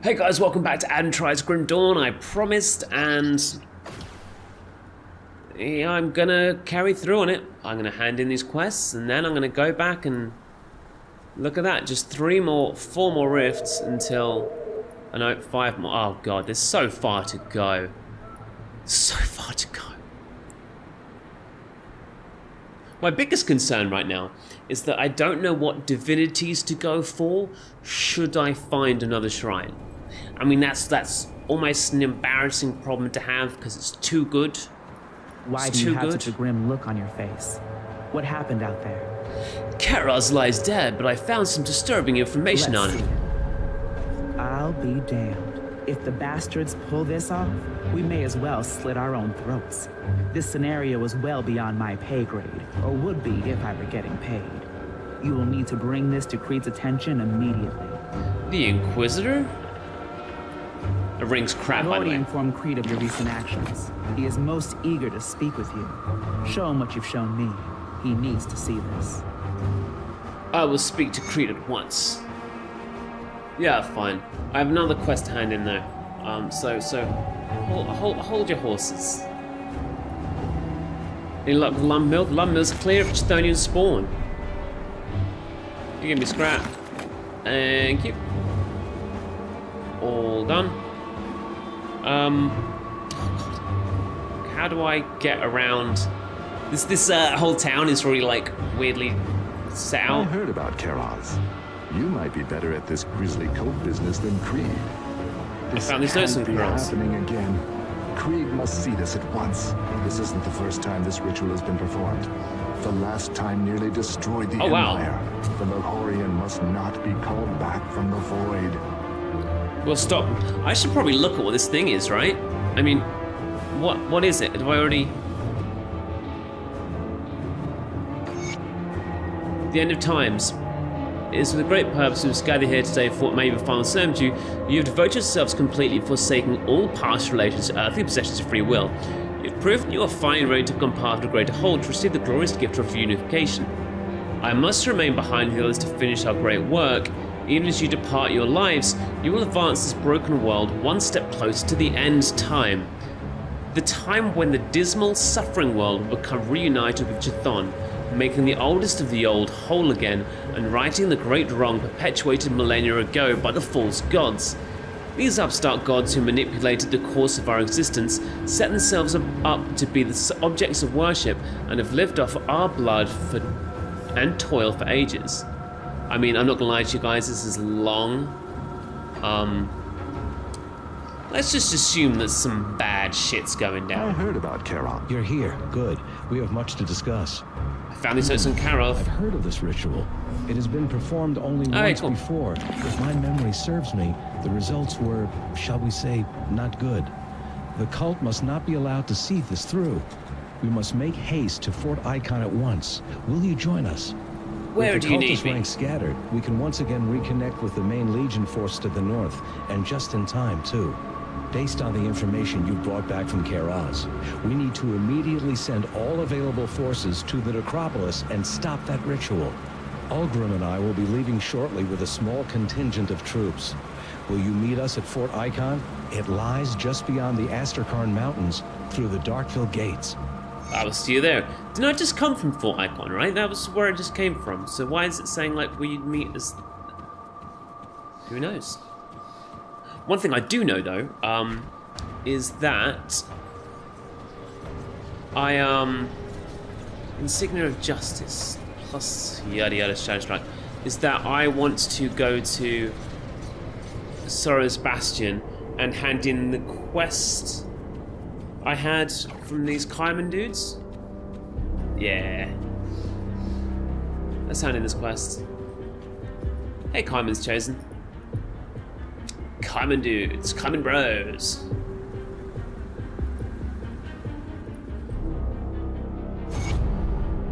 Hey guys, welcome back to Adam Tries Grim Dawn. I promised, and yeah, I'm gonna carry through on it. I'm gonna hand in these quests, and then I'm gonna go back and look at that. Just four more rifts until, I know, 5 more. Oh god, there's so far to go. So far to go. My biggest concern right now is that I don't know what divinities to go for should I find another shrine. I mean, that's almost an embarrassing problem to have because it's too good. Why do you have such a grim look on your face? What happened out there? Karaz lies dead, but I found some disturbing information on him. I'll be damned. If the bastards pull this off, we may as well slit our own throats. This scenario is well beyond my pay grade, or would be if I were getting paid. You will need to bring this to Creed's attention immediately. The Inquisitor? It rings crap, by the way. I've already informed Creed of your recent actions. He is most eager to speak with you. Show him what you've shown me. He needs to see this. I will speak to Creed at once. Yeah, fine. I have another quest to hand in though. Hold your horses. Any luck with Lump Mill? Lump Mill's clear of Chthonian spawn. You give me scrap. Thank you. All done. How do I get around? This whole town is really like weirdly set out. I heard about Karaz. You might be better at this grisly cult business than Creed. This I found this note in happening again. Creed must see this at once. This isn't the first time this ritual has been performed. The last time nearly destroyed the Empire. The Melhorian must not be called back from the void. Well, stop. I should probably look at what this thing is, right? I mean, what is it? Do I already... The end of times. It is with a great purpose we must gather here today for what may be final sermon to you. You have devoted yourselves completely, forsaking all past relations to earthly possessions of free will. You have proved you are finally ready to become part of a greater whole to receive the glorious gift of unification. I must remain behind with the others to finish our great work. Even as you depart your lives, you will advance this broken world one step closer to the end time. The time when the dismal, suffering world will become reunited with Chthon, making the oldest of the old whole again and righting the great wrong perpetuated millennia ago by the false gods. These upstart gods who manipulated the course of our existence set themselves up to be the objects of worship and have lived off our blood and toil for ages. I mean, I'm not gonna lie to you guys, this is long. Let's just assume that some bad shit's going down. I heard about Karaz. You're here. Good. We have much to discuss. I found these notes in Karov. I've heard of this ritual. It has been performed only once before. If my memory serves me, the results were, shall we say, not good. The cult must not be allowed to see this through. We must make haste to Fort Icon at once. Will you join us? Where do you need me? With the cultist ranks scattered, we can once again reconnect with the main Legion force to the north, and just in time, too. Based on the information you brought back from Karaz, we need to immediately send all available forces to the necropolis and stop that ritual. Ulgrim and I will be leaving shortly with a small contingent of troops. Will you meet us at Fort Icon? It lies just beyond the Asterkarn Mountains, through the Darkville gates. I will see you there. Didn't I just come from Fort Icon, right? That was where I just came from. So why is it saying, like, will you meet us? Who knows? One thing I do know, though, is that Insignia of Justice plus yada yada Shadow Strike is that I want to go to Sorrow's Bastion and hand in the quest I had from these Kaiman dudes. Yeah. Let's hand in this quest. Hey, Kaiman's chosen. Kaiman dudes, Kaiman bros.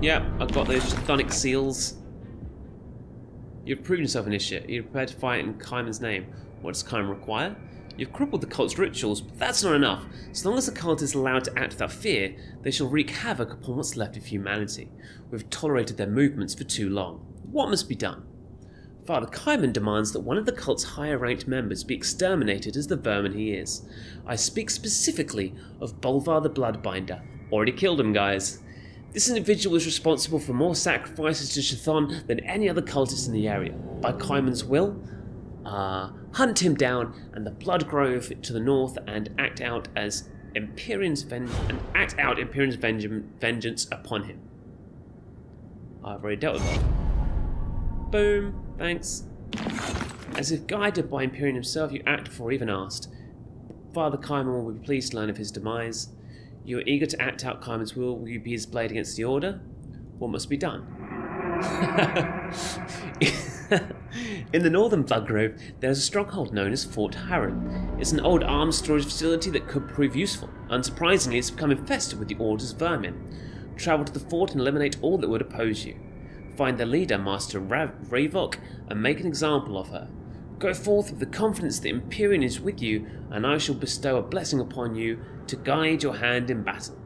Yep, I've got those chthonic seals. You've proven yourself an initiate. You're prepared to fight in Kaiman's name. What does Kaiman require? You've crippled the cult's rituals, but that's not enough. So long as the cult is allowed to act without fear, they shall wreak havoc upon what's left of humanity. We've tolerated their movements for too long. What must be done? Father Kaiman demands that one of the cult's higher-ranked members be exterminated as the vermin he is. I speak specifically of Bolvar the Bloodbinder. Already killed him, guys. This individual is responsible for more sacrifices to Chthon than any other cultist in the area. By Kaiman's will, hunt him down and the Blood Grove to the north and act out Empyrean's vengeance upon him. I've already dealt with that. Boom. Thanks. As if guided by Empyrean himself, you act before even asked. Father Kaiman will be pleased to learn of his demise. You are eager to act out Kaiman's will. Will you be his blade against the Order? What must be done? In the northern Blood Grove, there is a stronghold known as Fort Harran. It's an old arms storage facility that could prove useful. Unsurprisingly, it's become infested with the Order's vermin. Travel to the fort and eliminate all that would oppose you. Find the leader, Master Ravok, and make an example of her. Go forth with the confidence that Empyrean is with you, and I shall bestow a blessing upon you to guide your hand in battle.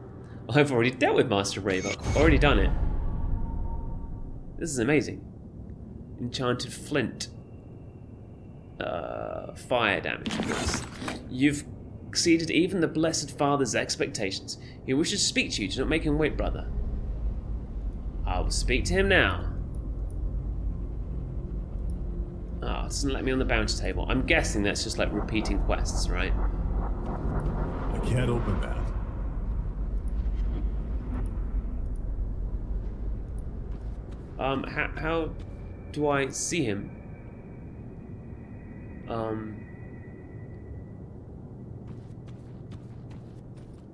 I've already dealt with Master Ravok. Already done it. This is amazing. Enchanted flint. Fire damage, of course. You've exceeded even the Blessed Father's expectations. He wishes to speak to you. Do not make him wait, brother. I will speak to him now. Oh, it doesn't let me on the bounty table. I'm guessing that's just like repeating quests, right? I can't open that. How do I see him?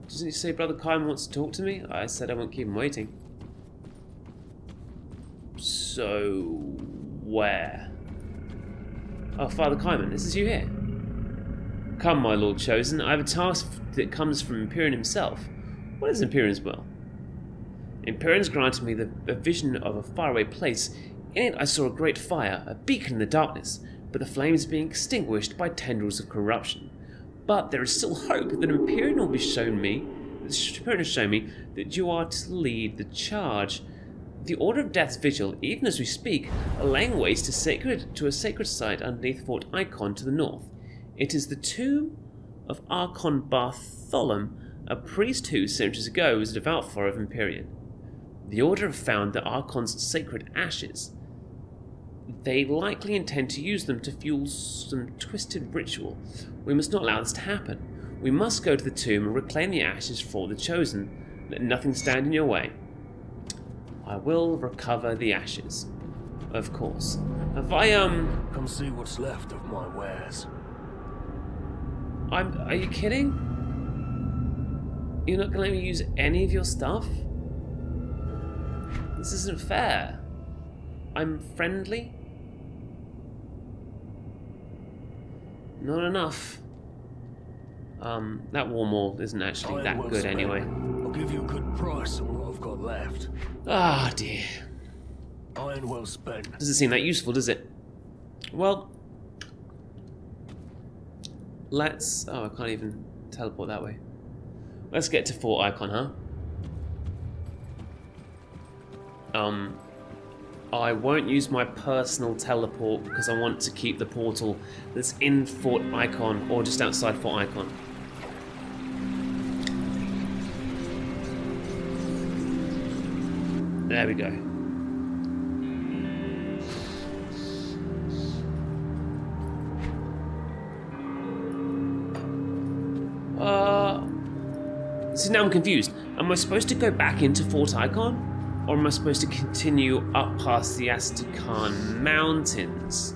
Doesn't he say Brother Kaiman wants to talk to me? I said I won't keep him waiting. So, where? Oh, Father Kaiman, this is you here. Come, my Lord Chosen, I have a task that comes from Empyrean himself. What is Empyrean's will? Empyrean's granted me a vision of a faraway place. In it I saw a great fire, a beacon in the darkness, but the flames being extinguished by tendrils of corruption. But there is still hope that Empyrean will be shown me. Empyrean has shown me that you are to lead the charge. The Order of Death's vigil, even as we speak, are laying waste to a sacred site underneath Fort Icon to the north. It is the tomb of Archon Bartholom, a priest who, centuries ago, was a devout follower of Empyrean. The Order have found the Archon's sacred ashes. They likely intend to use them to fuel some twisted ritual. We must not allow this to happen. We must go to the tomb and reclaim the ashes for the Chosen. Let nothing stand in your way. I will recover the ashes. Of course. Have I, Come see what's left of my wares. Are you kidding? You're not gonna let me use any of your stuff? This isn't fair. I'm friendly? Not enough. That war maul isn't actually that good anyway. I'll give you a good price on what I've got left. Ah, dear. Iron well spent. Doesn't seem that useful, does it? Well, let's... Oh, I can't even teleport that way. Let's get to Fort Icon, huh? I won't use my personal teleport because I want to keep the portal that's in Fort Icon or just outside Fort Icon. There we go. See, now I'm confused. Am I supposed to go back into Fort Icon? Or am I supposed to continue up past the Astrakhan Mountains?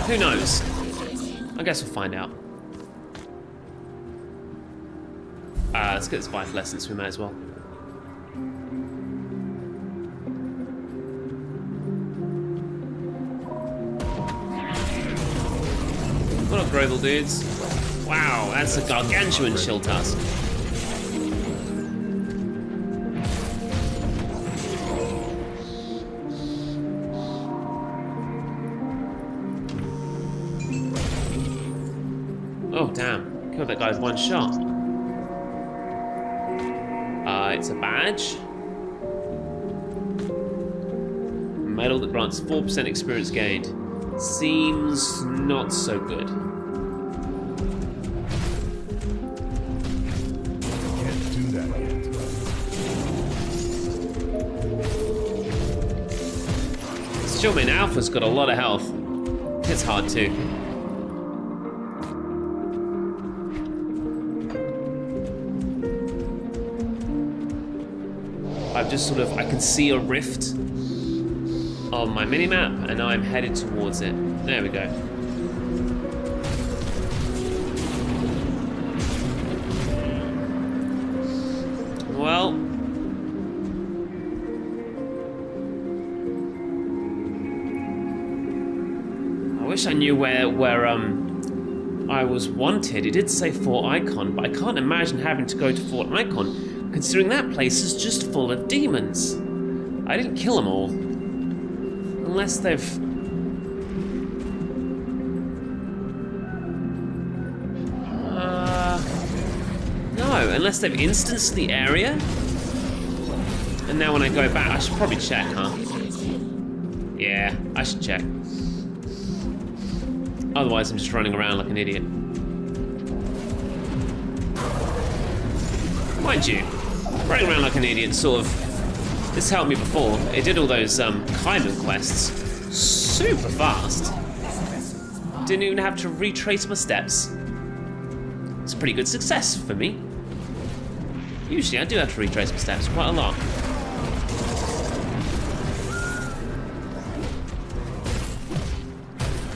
Who knows? I guess we'll find out. Let's get this vital essence, we may as well. What up, Grovel dudes? Wow, that's a gargantuan shield task. Oh, damn. Killed that guy with one shot. It's a badge. Medal that grants 4% experience gained. Seems not so good. Can't do that yet. Stillman Alpha's got a lot of health. It's hard too. I've just sort of, I can see a rift on my minimap, and now I'm headed towards it. There we go. Well, I wish I knew where I was wanted. It did say Fort Icon, but I can't imagine having to go to Fort Icon, considering that place is just full of demons. I didn't kill them all. Unless they've... No, unless they've instanced the area. And now when I go back, I should probably check, huh? Yeah, I should check. Otherwise I'm just running around like an idiot. Mind you, running around like an idiot sort of... This helped me before. It did all those Kaiman quests super fast. Didn't even have to retrace my steps. It's a pretty good success for me. Usually I do have to retrace my steps quite a lot.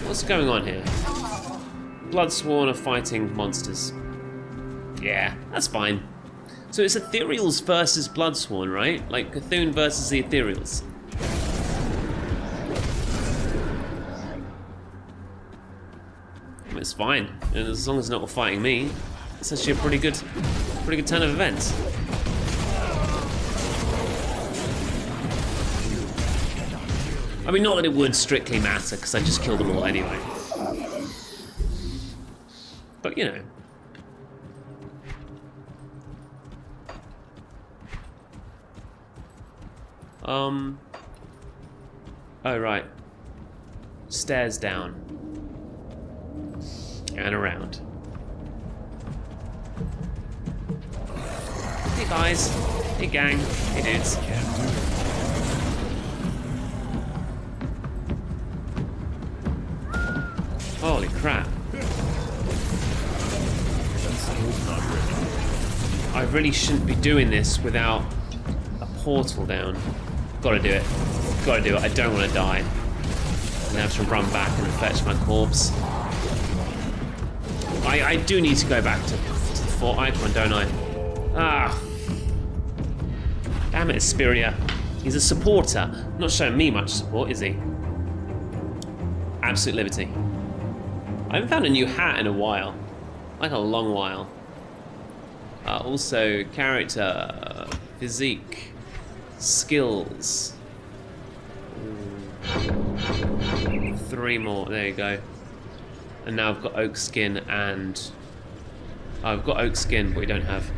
What's going on here? Bloodsworn are fighting monsters. Yeah, that's fine. So it's Ethereals versus Bloodsworn, right? Like Cthulhu versus the Ethereals. It's fine, and as long as they're not fighting me, it's actually a pretty good turn of events. I mean, not that it would strictly matter, because I just killed them all anyway. But you know. Oh, right. Stairs down. And around. Hey guys. Hey gang. Hey dudes. Holy crap. I really shouldn't be doing this without a portal down. Gotta do it. Gotta do it. I don't want to die. I'm gonna have to run back and fetch my corpse. I do need to go back to Fort Icon, don't I? Ah. Damn it, Asperia. He's a supporter. Not showing me much support, is he? Absolute liberty. I haven't found a new hat in a while. Like a long while. Also, character, physique, skills. 3 more, there you go. And now I've got oak skin and... Oh, I've got oak skin, but we don't have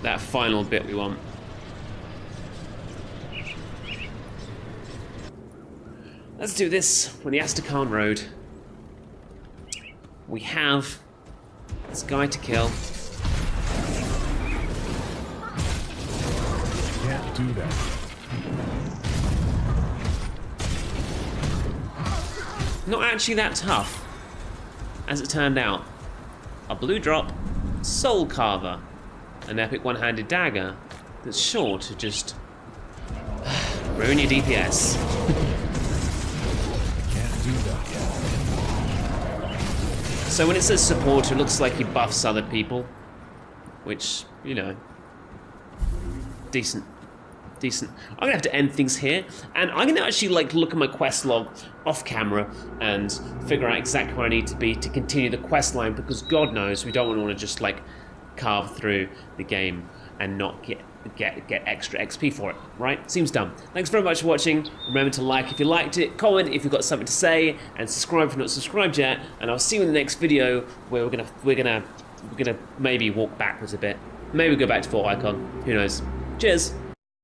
that final bit we want. Let's do this on the Astrakhan Road. We have this guy to kill. Can't do that. Not actually that tough, as it turned out. A blue drop, soul carver, an epic one-handed dagger that's sure to just ruin your DPS. Can't do that. So when it says supporter, it looks like he buffs other people, which, you know, decent. Decent. I'm gonna have to end things here, and I'm gonna actually like look at my quest log off camera and figure out exactly where I need to be to continue the quest line, because God knows we don't want to just like carve through the game and not get extra XP for it, right? Seems dumb. Thanks very much for watching. Remember to like if you liked it, comment if you've got something to say, and subscribe if you're not subscribed yet. And I'll see you in the next video where we're gonna maybe walk backwards a bit. Maybe go back to Fort Icon. Who knows? Cheers.